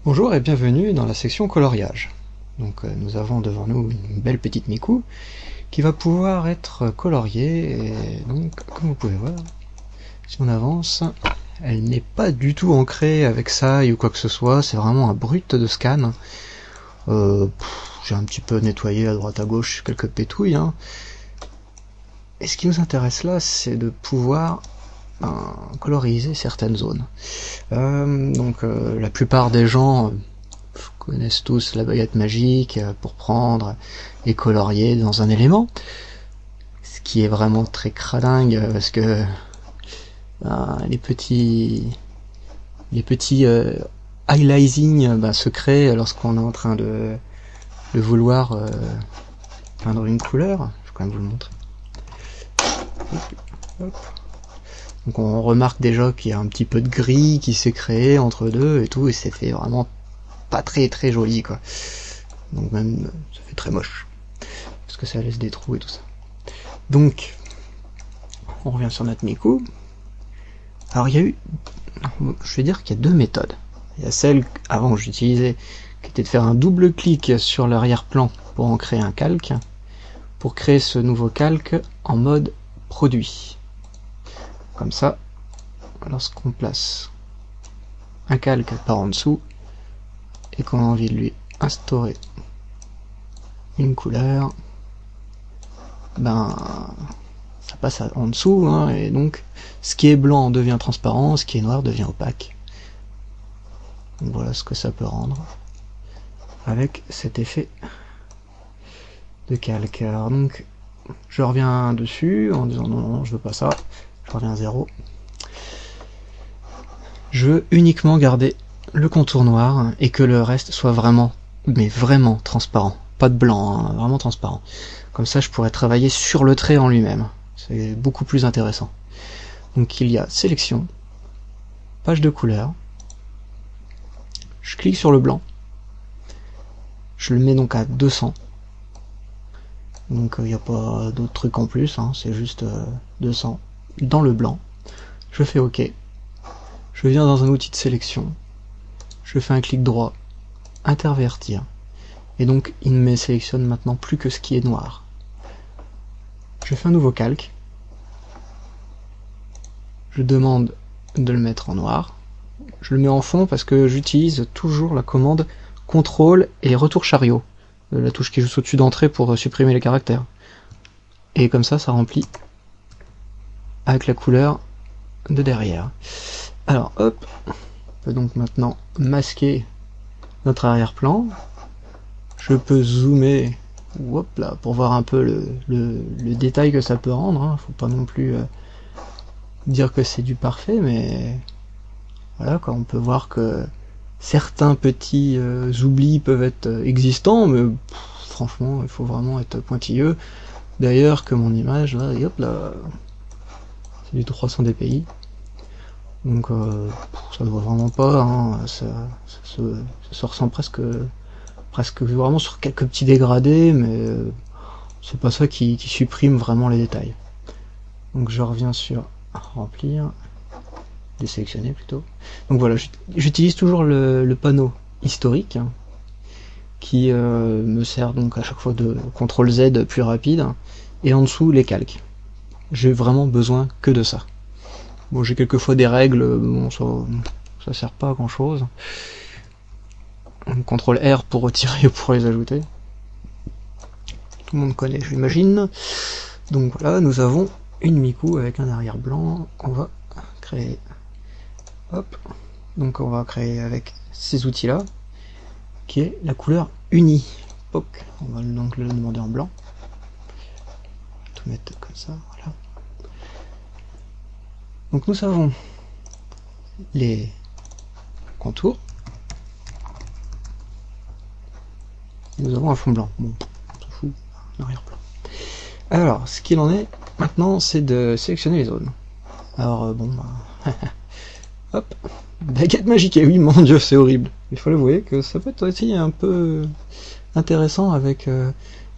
Bonjour et bienvenue dans la section coloriage. Donc nous avons devant nous une belle petite Miku qui va pouvoir être coloriée et donc comme vous pouvez voir, si on avance, elle n'est pas du tout ancrée avec ça ou quoi que ce soit, c'est vraiment un brut de scan. J'ai un petit peu nettoyé à droite à gauche quelques pétouilles, hein. Et ce qui nous intéresse là, c'est de pouvoir coloriser certaines zones. La plupart des gens connaissent tous la baguette magique pour prendre et colorier dans un élément, ce qui est vraiment très cradingue parce que les petits highlighting se créent lorsqu'on est en train de vouloir peindre une couleur. Je vais quand même vous le montrer. Hop. Donc on remarque déjà qu'il y a un petit peu de gris qui s'est créé entre deux et tout, et c'est fait vraiment pas très très joli quoi. Donc même ça fait très moche parce que ça laisse des trous et tout ça. Donc on revient sur notre Miku. Alors il y a eu, je vais dire qu'il y a deux méthodes. Il y a celle avant que j'utilisais qui était de faire un double clic sur l'arrière-plan pour en créer un calque, pour créer ce nouveau calque en mode produit. Comme ça, lorsqu'on place un calque par en dessous et qu'on a envie de lui instaurer une couleur, ça passe en dessous, hein, et donc ce qui est blanc devient transparent, ce qui est noir devient opaque. Donc voilà ce que ça peut rendre avec cet effet de calque. Alors donc je reviens dessus en disant non, je veux pas ça. Je reviens à 0. Je veux uniquement garder le contour noir et que le reste soit vraiment, mais vraiment transparent. Pas de blanc, hein, vraiment transparent. Comme ça, je pourrais travailler sur le trait en lui-même. C'est beaucoup plus intéressant. Donc il y a sélection, page de couleur. Je clique sur le blanc. Je le mets donc à 200. Donc il n'y a pas d'autres trucs en plus, hein, c'est juste 200. Dans le blanc, je fais OK, je viens dans un outil de sélection, je fais un clic droit, intervertir, et donc il ne me sélectionne maintenant plus que ce qui est noir. Je fais un nouveau calque, je demande de le mettre en noir, je le mets en fond parce que j'utilise toujours la commande CTRL et retour chariot, la touche qui est juste au-dessus d'entrée pour supprimer les caractères. Et comme ça remplit avec la couleur de derrière. Alors hop, on peut donc maintenant masquer notre arrière-plan. Je peux zoomer, hop là, pour voir un peu le détail que ça peut rendre, hein. Faut pas non plus dire que c'est du parfait, mais voilà quoi, on peut voir que certains petits oublis peuvent être existants, mais franchement il faut vraiment être pointilleux. D'ailleurs que mon image là, hop là, c'est du 300 dpi, donc ça ne voit vraiment pas, hein, ça se ressent presque vraiment sur quelques petits dégradés, mais c'est pas ça qui supprime vraiment les détails. Donc je reviens sur remplir, désélectionner plutôt. Donc voilà, j'utilise toujours le panneau historique, hein, qui me sert donc à chaque fois de CTRL Z plus rapide, et en dessous les calques. J'ai vraiment besoin que de ça. Bon, j'ai quelquefois des règles, bon, ça sert pas à grand chose. CTRL R pour retirer ou pour les ajouter. Tout le monde connaît, j'imagine. Donc voilà, nous avons une Miku avec un arrière blanc qu'on va créer. Hop. Donc on va créer avec ces outils-là, qui est la couleur unie. Poc. On va donc le demander en blanc. Tout mettre comme ça, voilà. Donc nous avons les contours. Nous avons un fond blanc. Bon, on s'en fout, un arrière-plan. Alors, ce qu'il en est maintenant, c'est de sélectionner les zones. Alors hop, baguette magique. Et oui, mon dieu, c'est horrible. Il faut l'avouer que ça peut être aussi un peu intéressant avec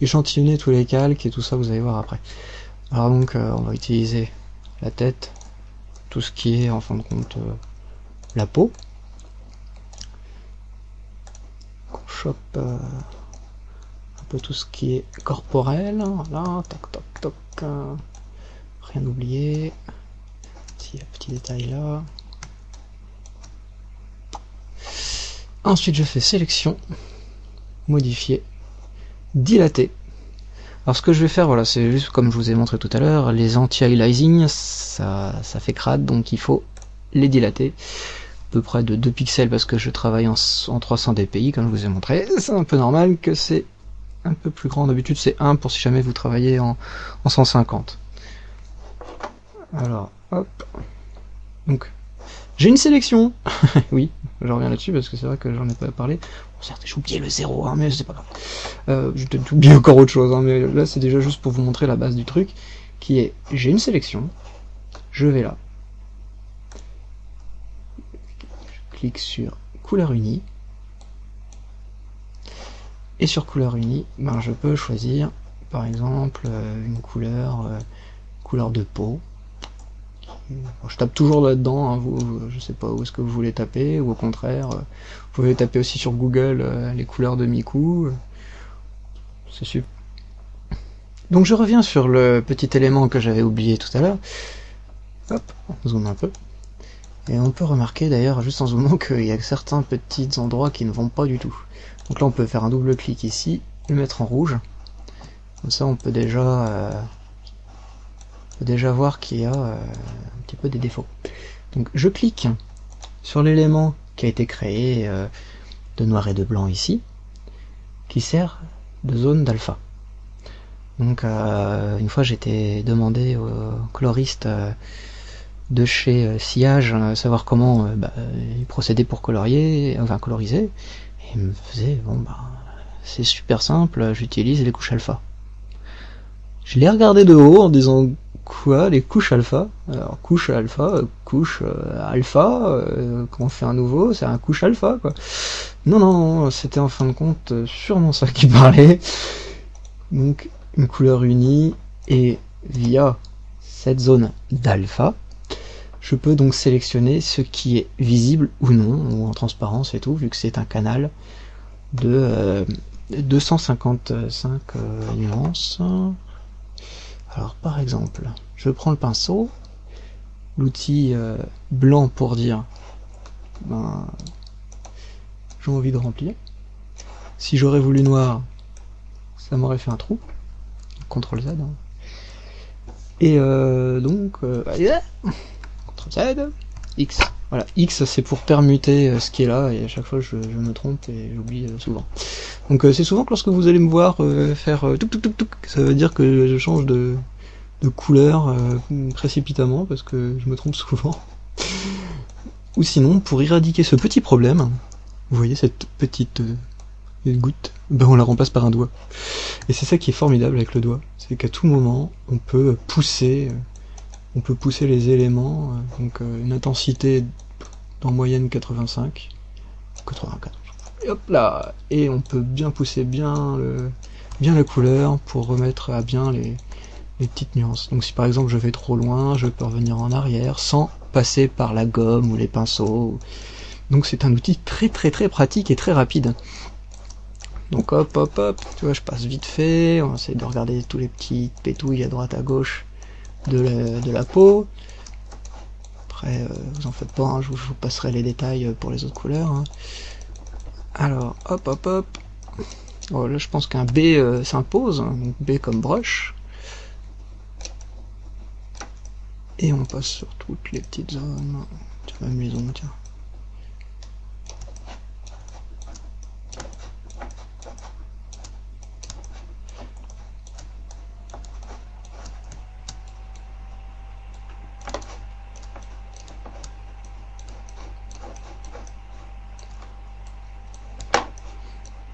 échantillonner tous les calques et tout ça, vous allez voir après. Alors donc, on va utiliser la tête, tout ce qui est en fin de compte la peau. chope un peu tout ce qui est corporel. Voilà, toc toc toc. Rien oublié. Petit détail là. Ensuite je fais sélection, modifier, dilater. Alors ce que je vais faire, voilà, c'est juste comme je vous ai montré tout à l'heure, les anti-aliasing, ça fait crade, donc il faut les dilater. À peu près de 2 pixels parce que je travaille en 300 dpi, comme je vous ai montré. C'est un peu normal que c'est un peu plus grand, d'habitude c'est 1 pour si jamais vous travaillez en 150. Alors, hop. Donc, j'ai une sélection. Oui, je reviens là-dessus parce que c'est vrai que j'en ai pas parlé. Bon, certes, j'ai oublié le 0, hein, mais c'est pas grave. J'ai peut-être oublié encore autre chose, hein, mais là c'est déjà juste pour vous montrer la base du truc, qui est, j'ai une sélection, je vais là, je clique sur couleur unie, et sur couleur unie, ben, je peux choisir, par exemple, une couleur de peau. Je tape toujours là-dedans, hein, je sais pas où est-ce que vous voulez taper, ou au contraire, vous pouvez taper aussi sur Google les couleurs de Miku. C'est super. Donc je reviens sur le petit élément que j'avais oublié tout à l'heure. Hop, on zoome un peu. Et on peut remarquer d'ailleurs, juste en zoomant, qu'il y a certains petits endroits qui ne vont pas du tout. Donc là on peut faire un double clic ici, le mettre en rouge. Comme ça on peut déjà voir qu'il y a un petit peu des défauts. Donc je clique sur l'élément qui a été créé de noir et de blanc ici, qui sert de zone d'alpha. Donc une fois j'étais demandé au coloriste de chez Sillage savoir comment il procédait pour coloriser, et il me faisait bon bah c'est super simple, j'utilise les couches alpha. Je l'ai regardé de haut en disant quoi, les couches alpha? Alors couche alpha, quand on fait un nouveau, c'est un couche alpha quoi. Non, c'était en fin de compte sûrement ça qui parlait. Donc une couleur unie, et via cette zone d'alpha, je peux donc sélectionner ce qui est visible ou non, ou en transparence et tout, vu que c'est un canal de 255 nuances. Alors par exemple, je prends le pinceau, l'outil blanc pour dire ben, j'ai envie de remplir. Si j'aurais voulu noir, ça m'aurait fait un trou. CTRL Z. Hein. Et donc, CTRL Z, X. Voilà, X c'est pour permuter ce qui est là, et à chaque fois je me trompe et j'oublie souvent. Donc c'est souvent que lorsque vous allez me voir faire touc touc touc touc, ça veut dire que je change de couleur précipitamment, parce que je me trompe souvent. Ou sinon, pour éradiquer ce petit problème, vous voyez cette petite goutte, ben on la remplace par un doigt. Et c'est ça qui est formidable avec le doigt, c'est qu'à tout moment, on peut pousser les éléments, donc une intensité en moyenne 84, et hop là, et on peut bien pousser bien la couleur pour remettre à bien les petites nuances. Donc si par exemple je vais trop loin, je peux revenir en arrière sans passer par la gomme ou les pinceaux. Donc c'est un outil très pratique et très rapide. Donc hop, tu vois, je passe vite fait, on essaie de regarder tous les petits pétouilles à droite à gauche de la peau. Après, vous en faites pas, hein, je vous passerai les détails pour les autres couleurs. Hein. Alors, hop. Oh, là, je pense qu'un B s'impose, hein, donc B comme brush. Et on passe sur toutes les petites zones. Tiens, même les zones, tiens.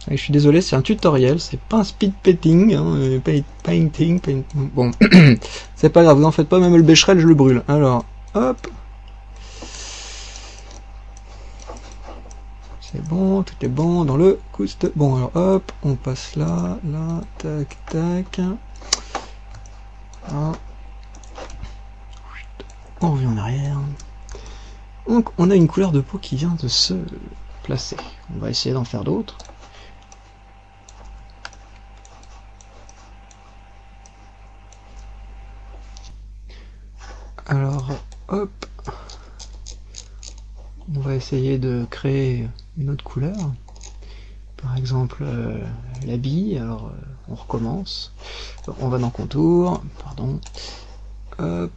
Je suis désolé, c'est un tutoriel, c'est pas un speed painting, hein, painting. Bon, c'est pas grave, vous en faites pas, même le bécherel, je le brûle. Alors, hop. C'est bon, tout est bon dans le couste. Bon, alors hop, on passe là, tac. Là. On revient en arrière. Donc, on a une couleur de peau qui vient de se placer. On va essayer d'en faire d'autres. essayer de créer une autre couleur. Par exemple, l'habit. Alors, on recommence. On va dans contour, pardon. Hop,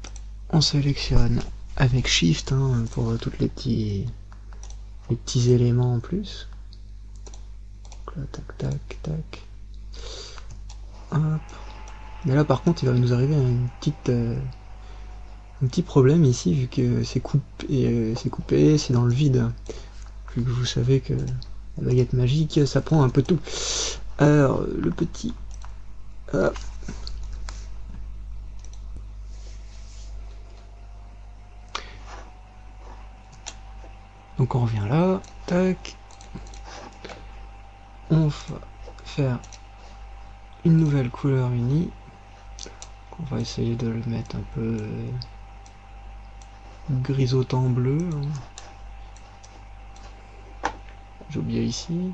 on sélectionne avec Shift hein, pour tous les petits éléments en plus. Donc là, tac, tac, tac. Hop. Mais là, par contre, il va nous arriver un petit problème ici, vu que c'est coupé, c'est dans le vide. Vu que vous savez que la baguette magique, ça prend un peu tout. Alors, le petit... Hop. Donc on revient là, tac. On va faire une nouvelle couleur unie. On va essayer de le mettre un peu grisottant bleu. J'ai oublié ici,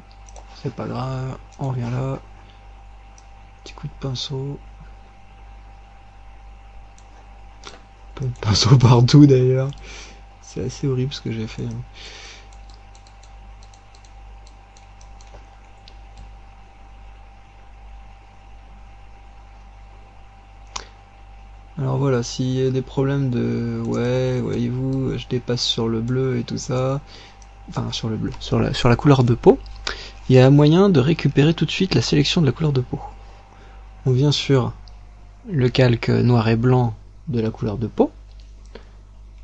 c'est pas grave, on revient là. Petit coup de pinceau. Pas de pinceau partout d'ailleurs. C'est assez horrible ce que j'ai fait. Alors voilà, s'il y a des problèmes de ouais, voyez-vous, je dépasse sur le bleu et tout ça, enfin sur le bleu, sur la couleur de peau, il y a moyen de récupérer tout de suite la sélection de la couleur de peau. On vient sur le calque noir et blanc de la couleur de peau,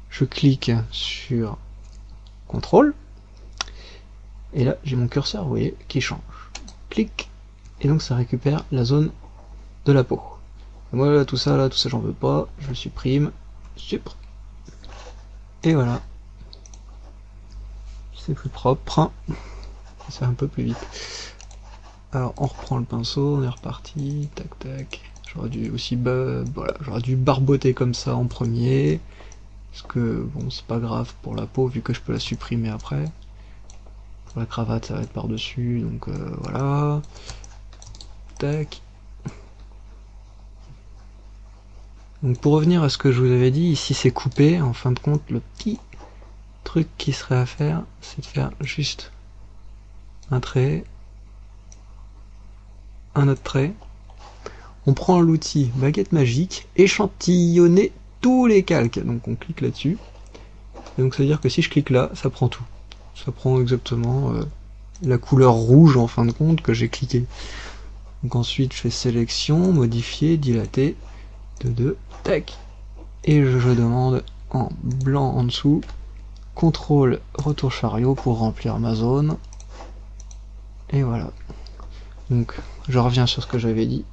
je clique sur CTRL, et là j'ai mon curseur, vous voyez, qui change. Clic, et donc ça récupère la zone de la peau. Et moi là, tout ça j'en veux pas, je le supprime, et voilà. C'est plus propre, c'est un peu plus vite. Alors on reprend le pinceau, on est reparti, tac tac. J'aurais dû aussi voilà, j'aurais dû barboter comme ça en premier. Parce que bon, c'est pas grave pour la peau vu que je peux la supprimer après. Pour la cravate ça va être par dessus, donc voilà. Tac. Donc pour revenir à ce que je vous avais dit, ici c'est coupé, en fin de compte le petit truc qui serait à faire, c'est de faire juste un trait, un autre trait. On prend l'outil baguette magique, échantillonner tous les calques, donc on clique là-dessus. Et donc ça veut dire que si je clique là, ça prend tout. Ça prend exactement la couleur rouge en fin de compte que j'ai cliqué. Donc ensuite je fais sélection, modifier, dilater, de 2, tac. Et je demande en blanc en dessous, CTRL retour chariot pour remplir ma zone. Et voilà. Donc je reviens sur ce que j'avais dit.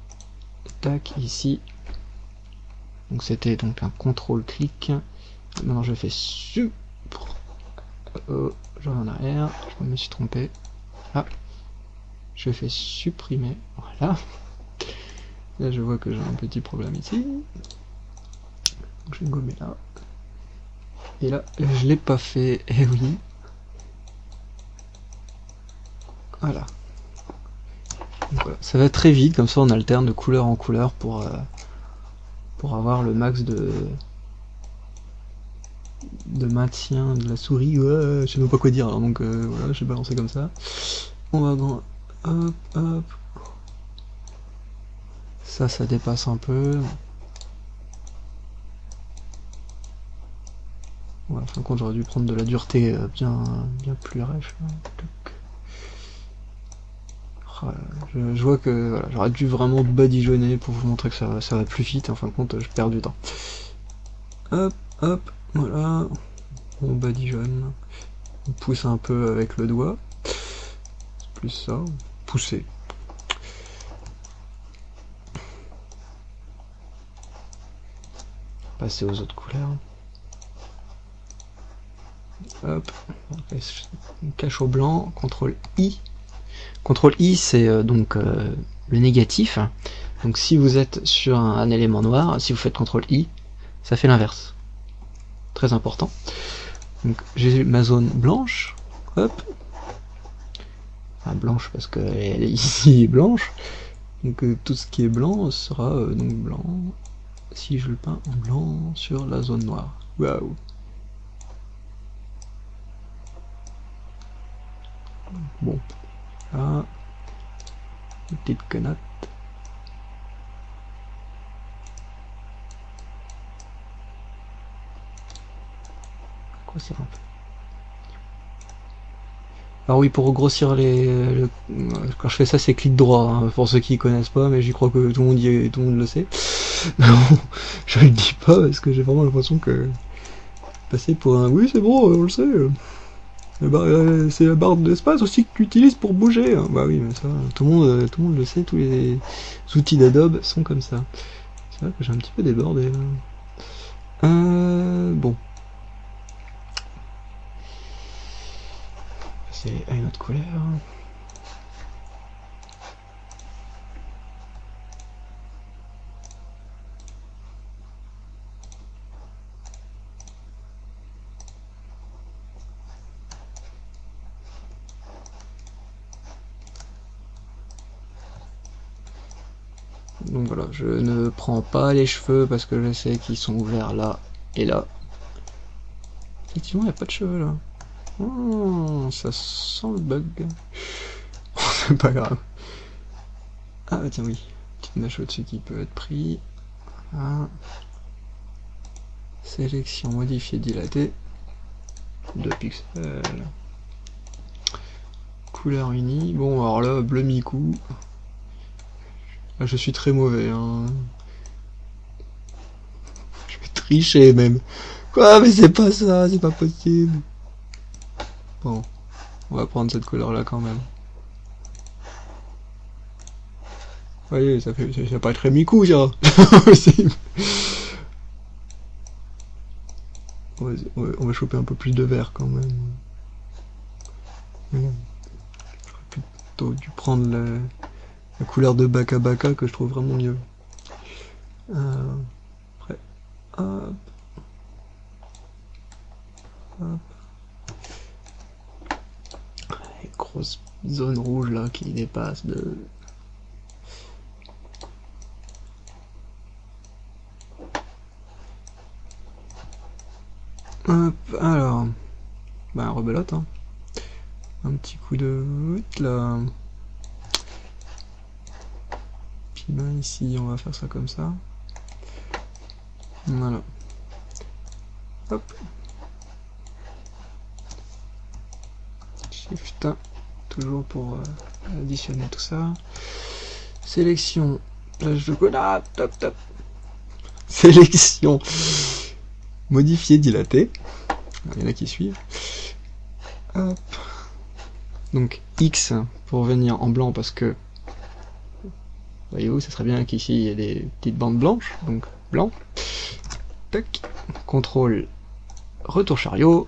Tac, ici. Donc c'était donc un CTRL clic. Maintenant je fais je vais en arrière, je me suis trompé. Là, je fais supprimer. Voilà. Là je vois que j'ai un petit problème ici. Donc, je vais gommer là. Et là, je l'ai pas fait. Eh oui. Voilà. Donc, voilà. Ça va très vite, comme ça on alterne de couleur en couleur pour avoir le max de maintien de la souris. Ouais, je sais même pas quoi dire, alors donc voilà, j'ai balancé comme ça. On va dans hop, hop. Ça dépasse un peu. Ouais, en fin de compte, j'aurais dû prendre de la dureté bien plus rêche. Je vois que voilà, j'aurais dû vraiment badigeonner pour vous montrer que ça va plus vite. En fin de compte, je perds du temps. Hop, hop, voilà. On badigeonne. On pousse un peu avec le doigt. C'est plus ça. Pousser. Passer aux autres couleurs. Hop. On cache au blanc. CTRL I. CTRL I, c'est donc le négatif. Donc si vous êtes sur un élément noir, si vous faites CTRL I, ça fait l'inverse. Très important. Donc j'ai ma zone blanche. Hop. Enfin, blanche parce qu'elle est ici blanche. Donc tout ce qui est blanc sera donc blanc. Si je le peins en blanc sur la zone noire. Waouh. Bon, là, une petite connasse. Grossir un peu. Alors oui, pour grossir quand je fais ça, c'est clic droit, hein, pour ceux qui connaissent pas, mais j'y crois que tout le monde tout le monde le sait. Mais bon, je le dis pas parce que j'ai vraiment l'impression que passer pour un oui c'est bon, on le sait. C'est la barre d'espace aussi que tu utilises pour bouger. Hein. Bah oui, mais ça, tout le monde le sait, tous les outils d'Adobe sont comme ça. C'est vrai que j'ai un petit peu débordé. Bon. C'est à une autre couleur. Donc voilà, je ne prends pas les cheveux parce que je sais qu'ils sont ouverts là et là. Effectivement, il n'y a pas de cheveux là. Oh, ça sent le bug. C'est pas grave. Ah bah tiens oui, petite mèche au-dessus qui peut être pris. Ah. Sélection modifier dilaté. 2 pixels. Couleur unie. Bon alors là, bleu mi-coup. Là, je suis très mauvais. Hein. Je vais tricher même. Quoi, mais c'est pas ça, c'est pas possible. Bon, on va prendre cette couleur là quand même. Vous voyez, ça pas très mi-coup ça. On va choper un peu plus de vert quand même. J'aurais plutôt dû prendre la couleur de Baka Baka que je trouve vraiment mieux. Après, hop. Hop. Les grosses zones rouges là qui dépassent de... Hop, alors... Bah rebelote hein. Un petit coup de... là. Puis ben ici on va faire ça comme ça. Voilà. Hop. Shift, toujours pour additionner tout ça. Sélection, plage de cola, top top. Sélection, modifier, dilater. Il y en a qui suivent. Hop. Donc X pour venir en blanc parce que, voyez-vous, ça serait bien qu'ici il y ait des petites bandes blanches, donc blanc. Tac. Contrôle, retour chariot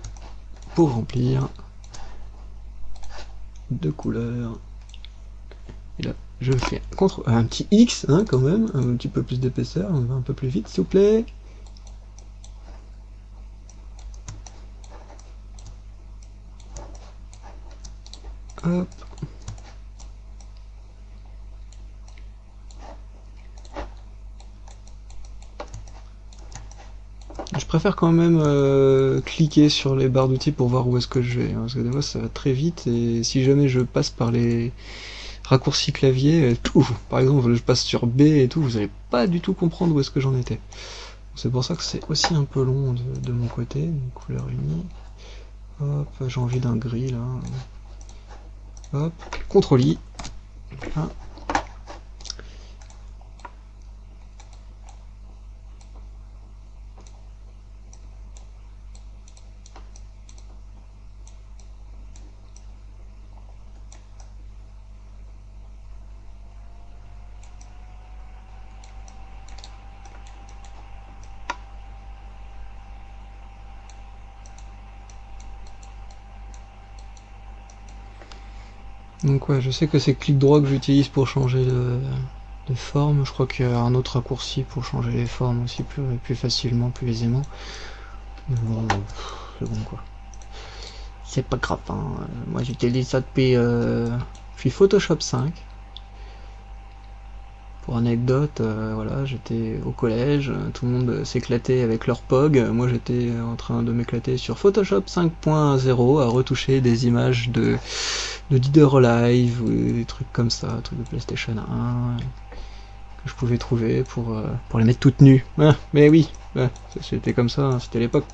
pour remplir. De couleurs. Et là, je fais un petit X, hein, quand même, un petit peu plus d'épaisseur, on va un peu plus vite, s'il vous plaît. Hop. Je préfère quand même cliquer sur les barres d'outils pour voir où est-ce que je vais, hein, parce que des fois ça va très vite, et si jamais je passe par les raccourcis clavier, tout, par exemple je passe sur B et tout, vous allez pas du tout comprendre où est-ce que j'en étais. C'est pour ça que c'est aussi un peu long de mon côté, une couleur unie. Hop, j'ai envie d'un gris là. Hop, CTRL-I. Là. Donc ouais, je sais que c'est clic droit que j'utilise pour changer de forme. Je crois qu'il y a un autre raccourci pour changer les formes aussi plus facilement, plus aisément. Mais bon, c'est bon quoi. C'est pas grave, hein. Moi j'utilise ça depuis Photoshop 5. Pour anecdote, voilà, j'étais au collège, tout le monde s'éclatait avec leur POG, moi j'étais en train de m'éclater sur Photoshop 5.0 à retoucher des images de de Dead or Alive, ou des trucs comme ça, des trucs de PlayStation 1, que je pouvais trouver pour les mettre toutes nues. Ah, mais oui, c'était comme ça, hein, c'était l'époque.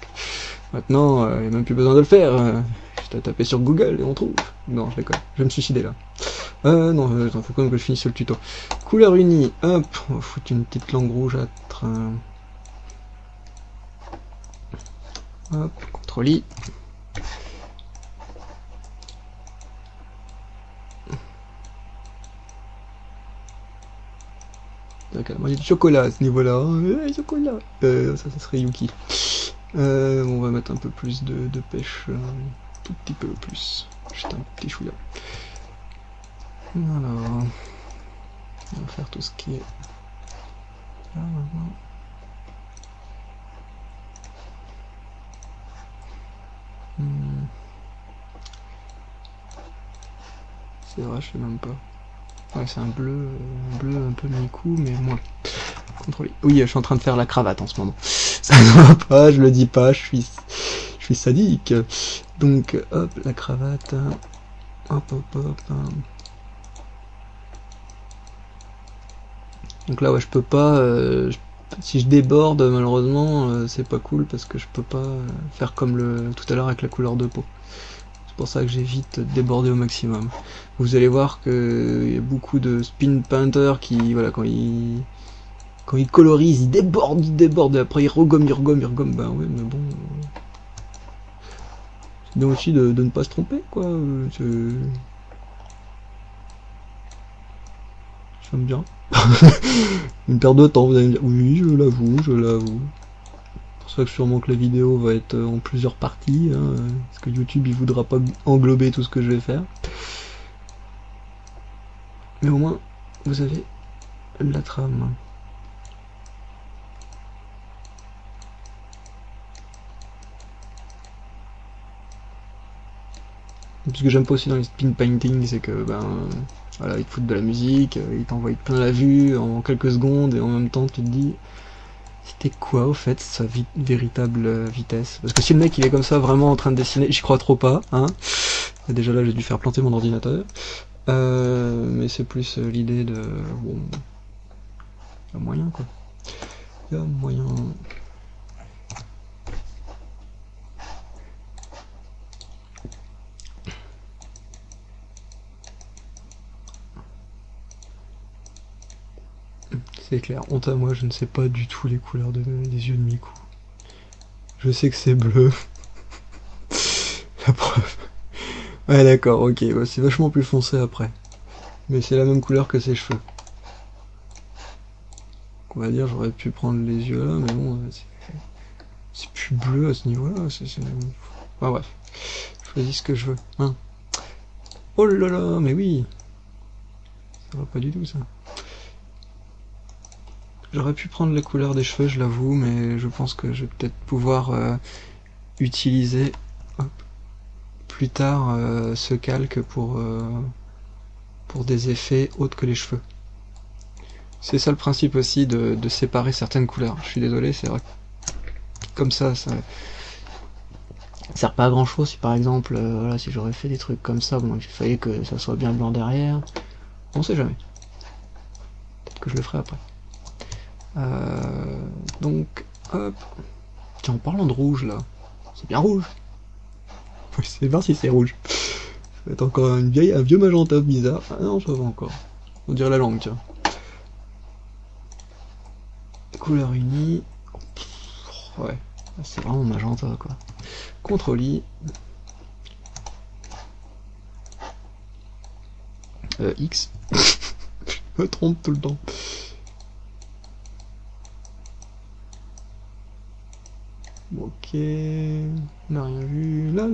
Maintenant, il n'y a même plus besoin de le faire. Juste à taper sur Google et on trouve. Non, je déconne, je vais me suicider là. Non, faut quand même que je finisse le tuto. Couleur unie, hop, on va foutre une petite langue rougeâtre. Hop, CTRL-I. D'accord, moi j'ai du chocolat à ce niveau-là. Chocolat. Ça serait Yuki. On va mettre un peu plus de pêche. Tout petit peu plus. Juste un petit chouïa. Alors, on va faire tout ce qui est là maintenant. C'est vrai, je sais même pas. Ouais, c'est un bleu un peu mi-coup, mais moins. Contrôler. Oui, je suis en train de faire la cravate en ce moment. Ça ne va pas, je le dis pas, je suis sadique. Donc, hop, la cravate. Hop. Donc là, ouais, je peux pas. Si je déborde, malheureusement, c'est pas cool parce que je peux pas faire comme tout à l'heure avec la couleur de peau. C'est pour ça que j'évite de déborder au maximum. Vous allez voir qu'il y a beaucoup de spin painters qui, voilà, quand ils colorisent, ils débordent, et après ils regomment, bah ouais, mais bon. C'est bien aussi de ne pas se tromper, quoi. J'aime bien. Une perte de temps, vous allez me dire. Oui, je l'avoue. C'est pour ça que sûrement que la vidéo va être en plusieurs parties, hein, parce que YouTube il voudra pas englober tout ce que je vais faire. Mais au moins, vous avez la trame. Ce que j'aime pas aussi dans les spin painting, c'est que voilà, ils te foutent de la musique, ils t'envoient plein la vue en quelques secondes, et en même temps tu te dis c'était quoi au fait sa véritable vitesse. Parce que si le mec il est comme ça vraiment en train de dessiner, j'y crois trop pas, hein. Et déjà là j'ai dû faire planter mon ordinateur. Mais c'est plus l'idée de bon, y a moyen quoi. Y a moyen. C'est clair, honte à moi, je ne sais pas du tout les couleurs des yeux de Miku. Je sais que c'est bleu. La preuve. Ouais d'accord, ok, ouais, c'est vachement plus foncé après. Mais c'est la même couleur que ses cheveux. On va dire, j'aurais pu prendre les yeux là, mais bon, c'est plus bleu à ce niveau-là. Enfin bref, je choisis ce que je veux. Hein. Oh là là, mais oui. Ça va pas du tout ça. J'aurais pu prendre la couleur des cheveux, je l'avoue, mais je pense que je vais peut-être pouvoir utiliser plus tard ce calque pour des effets autres que les cheveux. C'est ça le principe aussi de séparer certaines couleurs. Je suis désolé, c'est vrai. Comme ça sert pas à grand chose. Si par exemple, voilà, si j'aurais fait des trucs comme ça, bon, il fallait que ça soit bien blanc derrière. On sait jamais. Peut-être que je le ferai après. Donc, hop. Tiens, en parlant de rouge là, c'est bien rouge. Faut essayer de voir si c'est rouge. Ça va être encore un vieux magenta bizarre. Ah non, ça va encore. On dirait la langue, tiens. Couleur unie. Ouais, c'est vraiment magenta quoi. CTRL-I. X. Je me trompe tout le temps. Ok, on n'a rien vu. La.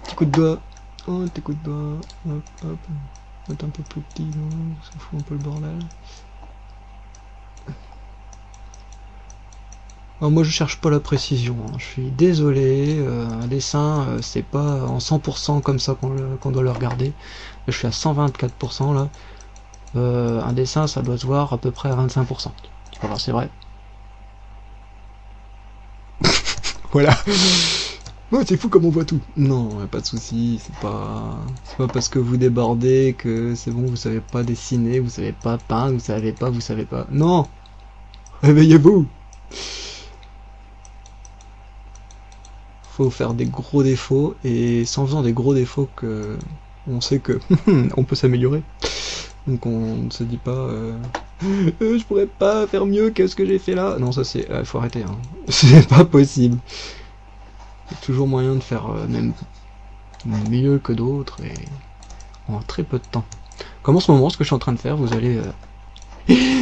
Petit coup de doigt. Oh, petit coup de doigt. Hop. Mettre un peu plus petit, non, ça fout un peu le bordel. Alors moi je cherche pas la précision, hein. Je suis désolé, un dessin c'est pas en 100% comme ça qu'on doit le regarder. Là, je suis à 124% là. Un dessin ça doit se voir à peu près à 25%. Alors c'est vrai, Voilà. Ouais, c'est fou comme on voit tout. Non, y a pas de souci, c'est pas parce que vous débordez que c'est bon, vous savez pas dessiner, vous savez pas peindre, vous savez pas. Non! Réveillez-vous! Faut faire des gros défauts, et c'est en faisant des gros défauts que on sait que on peut s'améliorer. Donc on ne se dit pas je pourrais pas faire mieux que ce que j'ai fait là. Non, ça c'est faut arrêter hein. C'est pas possible. Il y a toujours moyen de faire même mieux que d'autres et en très peu de temps. Comme en ce moment, ce que je suis en train de faire, vous allez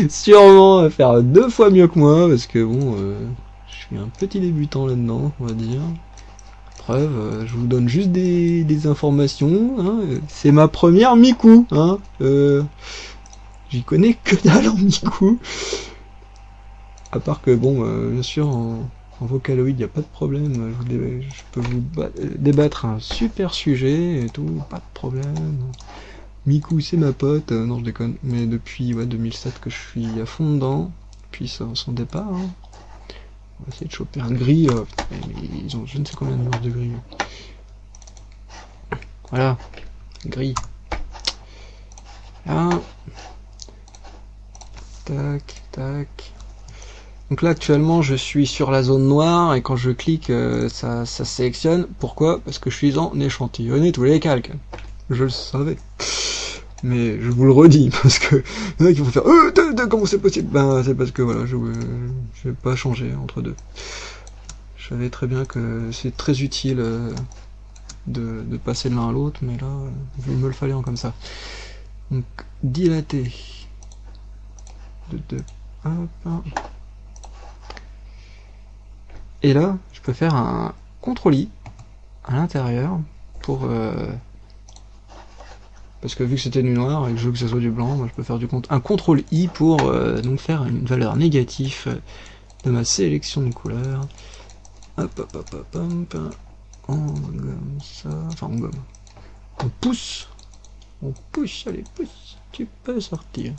sûrement faire 2 fois mieux que moi parce que bon, je suis un petit débutant là-dedans, on va dire. Preuve, je vous donne juste des informations. Hein, c'est ma première Miku. Hein, j'y connais que dalle en Miku. À part que bon, bien sûr, en Vocaloid, il n'y a pas de problème. Je peux vous débattre un super sujet et tout, pas de problème. Miku, c'est ma pote. Non, je déconne. Mais depuis 2007 que je suis à fond dedans, depuis son départ. Hein. On va essayer de choper un gris. Mais ils ont je ne sais combien de nuances de gris. Voilà, gris. Là. Tac, tac. Donc là actuellement je suis sur la zone noire et quand je clique ça sélectionne. Pourquoi? Parce que je suis en échantillonner tous les calques. Je le savais. Mais je vous le redis parce que il y en a qui vont faire comment c'est possible? Ben c'est parce que voilà, je vais pas changer entre deux. Je savais très bien que c'est très utile de passer de l'un à l'autre, mais là il me le fallait en comme ça. Donc dilater de 2. Hop. Et là, je peux faire un CTRL-I à l'intérieur pour parce que vu que c'était du noir et que je veux que ça soit du blanc, moi je peux faire un CTRL-I pour donc faire une valeur négative de ma sélection de couleurs. Hop, hop, hop, hop, hop. On gomme ça, enfin on gomme. On pousse, allez pousse, tu peux sortir.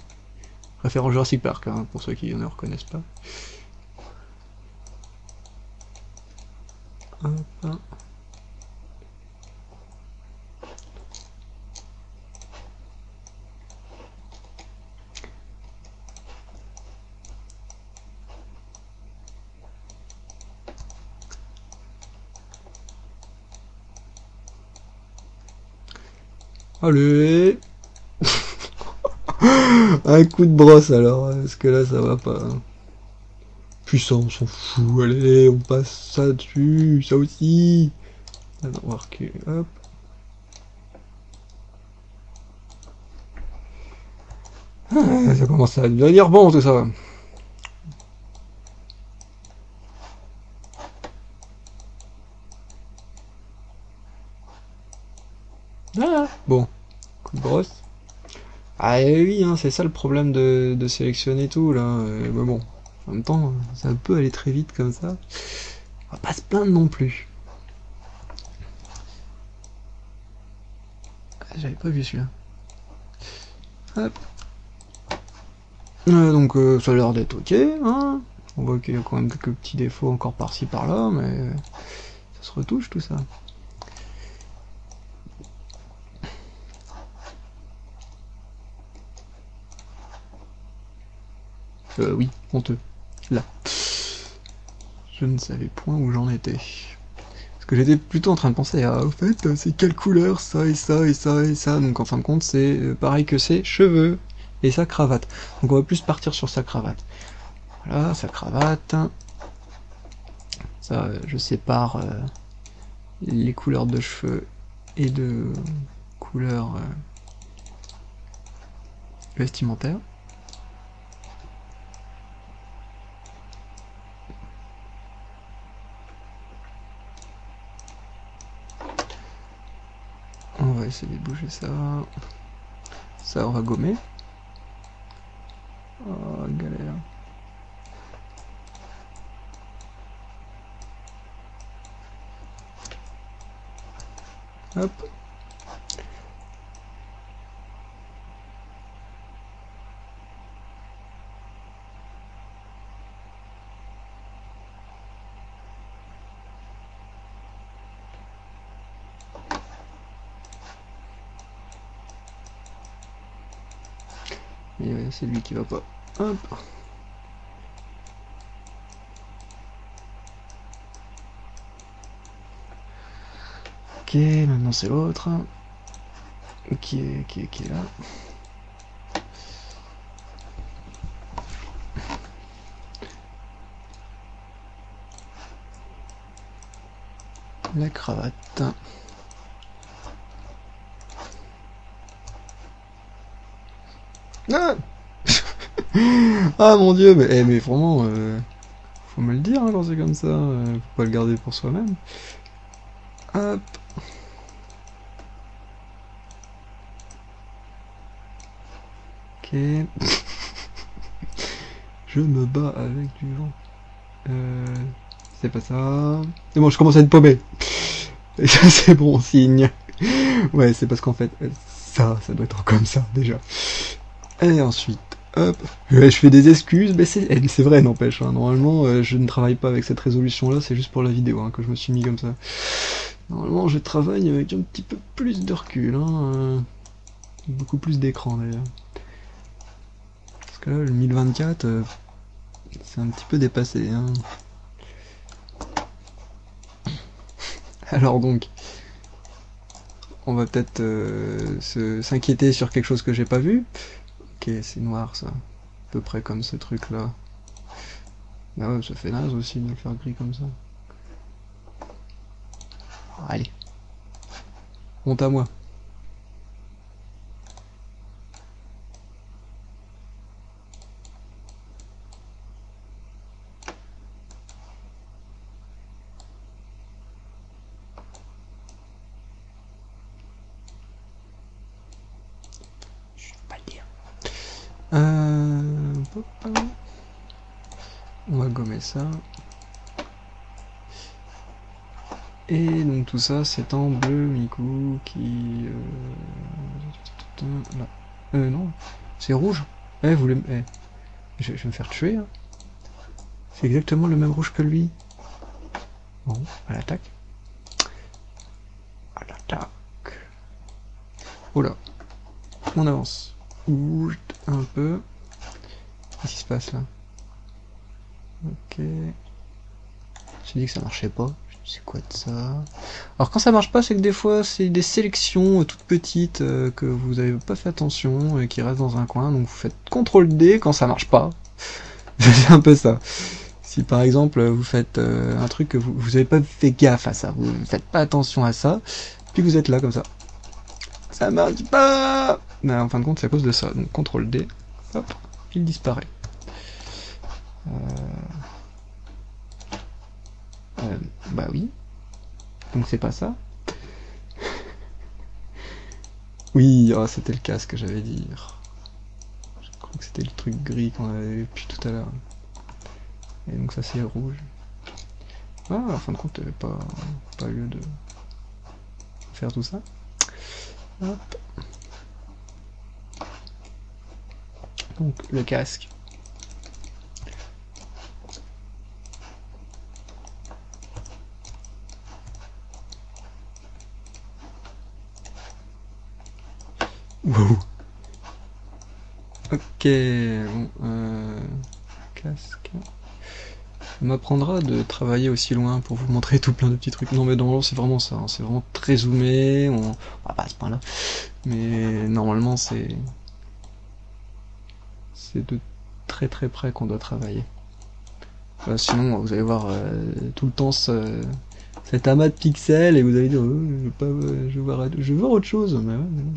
Référence Jurassic Park, hein, pour ceux qui ne reconnaissent pas. Hop. Allez. Un coup de brosse alors, parce que là ça va pas. Puis ça on s'en fout, allez, on passe ça dessus, ça aussi. Attends, on va reculer, hop. Ah, ça commence à devenir bon tout ça. Ah, bon, coup de brosse. Ah oui, hein, c'est ça le problème de sélectionner tout là. Mais bon, en même temps, ça peut aller très vite comme ça. On va pas se plaindre non plus. Ah, j'avais pas vu celui-là. Hop. Donc ça a l'air d'être ok. Hein. On voit qu'il y a quand même quelques petits défauts encore par-ci par-là, mais ça se retouche tout ça. Oui, honteux. Là. Je ne savais point où j'en étais. Parce que j'étais plutôt en train de penser à, au fait, c'est quelle couleur, ça et ça et ça et ça. Donc en fin de compte, c'est pareil que ses cheveux et sa cravate. Donc on va plus partir sur sa cravate. Voilà, sa cravate. Ça, je sépare les couleurs de cheveux et de couleurs vestimentaires. On va essayer de bouger ça. Ça, on va gommer. Oh, galère. Hop. Et ouais, c'est lui qui va pas. Hop. Ok, maintenant c'est l'autre. Qui est là. La cravate. Ah, ah mon dieu, mais vraiment, faut me le dire hein, quand c'est comme ça, faut pas le garder pour soi-même. Hop. Ok. Je me bats avec du vent. C'est pas ça. C'est bon, je commence à être paumé. Et ça, c'est bon signe. Ouais, c'est parce qu'en fait, ça doit être comme ça, déjà. Et ensuite, hop. Ouais, je fais des excuses, mais c'est vrai, n'empêche. Hein. Normalement, je ne travaille pas avec cette résolution-là, c'est juste pour la vidéo hein, que je me suis mis comme ça. Normalement, je travaille avec un petit peu plus de recul. Hein, beaucoup plus d'écran, d'ailleurs. Parce que là, le 1024, c'est un petit peu dépassé. Hein. Alors donc, on va peut-être s'inquiéter sur quelque chose que j'ai pas vu. Ok, c'est noir ça. À peu près comme ce truc là. Ah ouais, ça fait naze aussi de le faire gris comme ça. Allez, honte à moi. Je vais pas le dire. On va gommer ça. Et donc tout ça c'est en bleu Miku qui... là. Non, c'est rouge. Eh, vous voulez... Eh. Je vais me faire tuer. Hein. C'est exactement le même rouge que lui. Bon, à l'attaque. À l'attaque. Oh là. On avance. Un peu. Qu'est-ce qui se passe là? Ok. J'ai dit que ça marchait pas. C'est quoi de ça? Alors quand ça marche pas, c'est que des fois c'est des sélections toutes petites que vous avez pas fait attention et qui restent dans un coin. Donc vous faites CTRL D quand ça marche pas. C'est un peu ça. Si par exemple vous faites un truc que vous avez pas fait gaffe à ça, vous faites pas attention à ça, puis vous êtes là comme ça marche pas. Mais en fin de compte c'est à cause de ça. Donc CTRL D, hop, il disparaît. Bah oui. Donc c'est pas ça. Oui, oh, c'était le casque que j'avais dit. Je crois que c'était le truc gris qu'on avait vu depuis tout à l'heure. Et donc ça c'est rouge. Ah, en fin de compte, il n'y avait pas lieu de faire tout ça. Hop. Donc le casque. Wow. Ok, bon, casque. Ça m'apprendra de travailler aussi loin pour vous montrer tout plein de petits trucs. Non mais normalement c'est vraiment ça, hein. C'est vraiment très zoomé, on va pas à ce point là. Mais normalement c'est de très très près qu'on doit travailler. Sinon vous allez voir tout le temps cet amas de pixels et vous allez dire je veux voir autre chose. Mais ouais, mais non.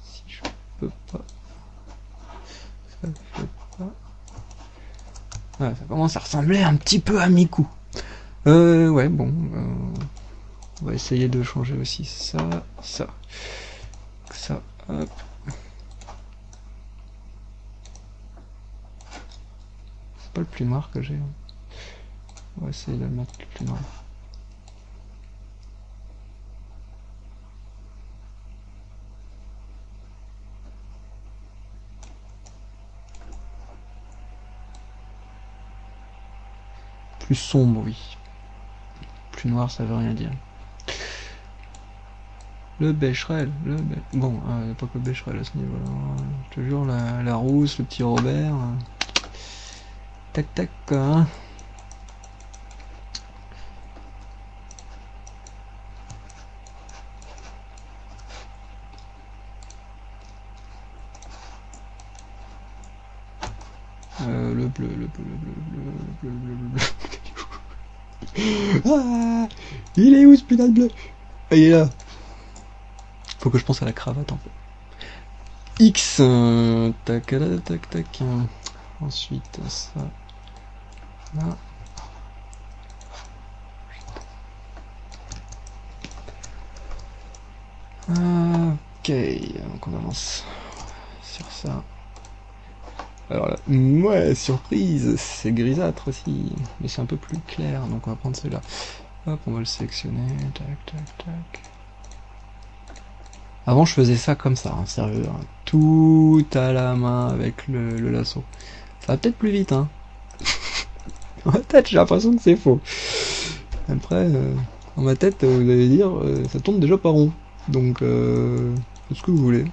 Si je peux pas. Ça fait pas. Ouais, ça commence à ressembler un petit peu à Miku. Ouais, bon. On va essayer de changer aussi ça, ça. Ça, hop. C'est pas le plus noir que j'ai. On va essayer de le mettre le plus noir. Plus sombre, oui. Plus noir, ça veut rien dire. Le Becherel, bon, pas que le Becherel à ce niveau-là. Hein. Je te jure, la Rousse, le petit Robert. Tac tac quoi. Hein. Le bleu, le bleu, le bleu, le bleu, le bleu, le bleu. Ah, il est où ce putain de bleu? Ah, il est là. Faut que je pense à la cravate en fait. X, tac, tac, tac. Ensuite, ça. Là. Ok, donc on avance sur ça. Alors là, ouais, surprise, c'est grisâtre aussi, mais c'est un peu plus clair, donc on va prendre celui-là. Hop, on va le sélectionner, tac, tac, tac. Avant, je faisais ça comme ça, hein, sérieux, hein, tout à la main avec le lasso. Ça va peut-être plus vite, hein. Dans ma tête, j'ai l'impression que c'est faux. Après, dans ma tête, vous allez dire, ça tourne déjà pas rond. Donc, faites ce que vous voulez.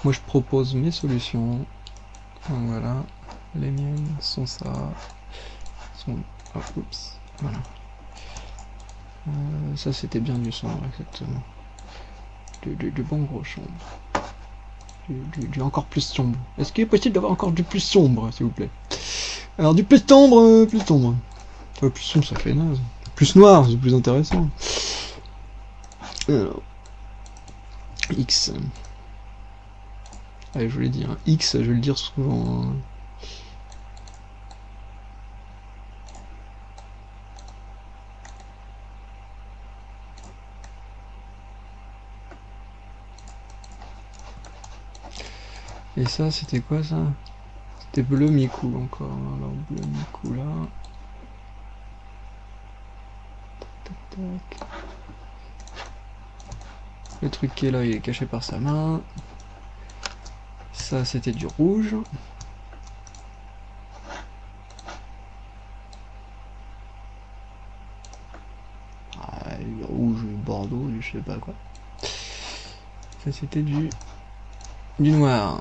Moi, je propose mes solutions. Donc, voilà. Les miennes sont ça. Oh, oups. Voilà. Ça, c'était bien du sombre, exactement. Du bon gros sombre. Du encore plus sombre. Est-ce qu'il est possible d'avoir encore du plus sombre, s'il vous plaît? Alors, du plus sombre, plus sombre. Plus sombre, ça fait naze. Plus noir, c'est plus intéressant. Alors. X. Allez, je vous l'ai dit, hein. X, je vais le dire souvent. Hein. Et ça, c'était quoi ça? C'était bleu mi-coup encore. Alors, bleu mi-coup là. Tac, tac, tac. Le truc qui est là, il est caché par sa main. Ça, c'était du rouge. Ah, du rouge, du bordeaux, du je sais pas quoi. Ça, c'était du noir.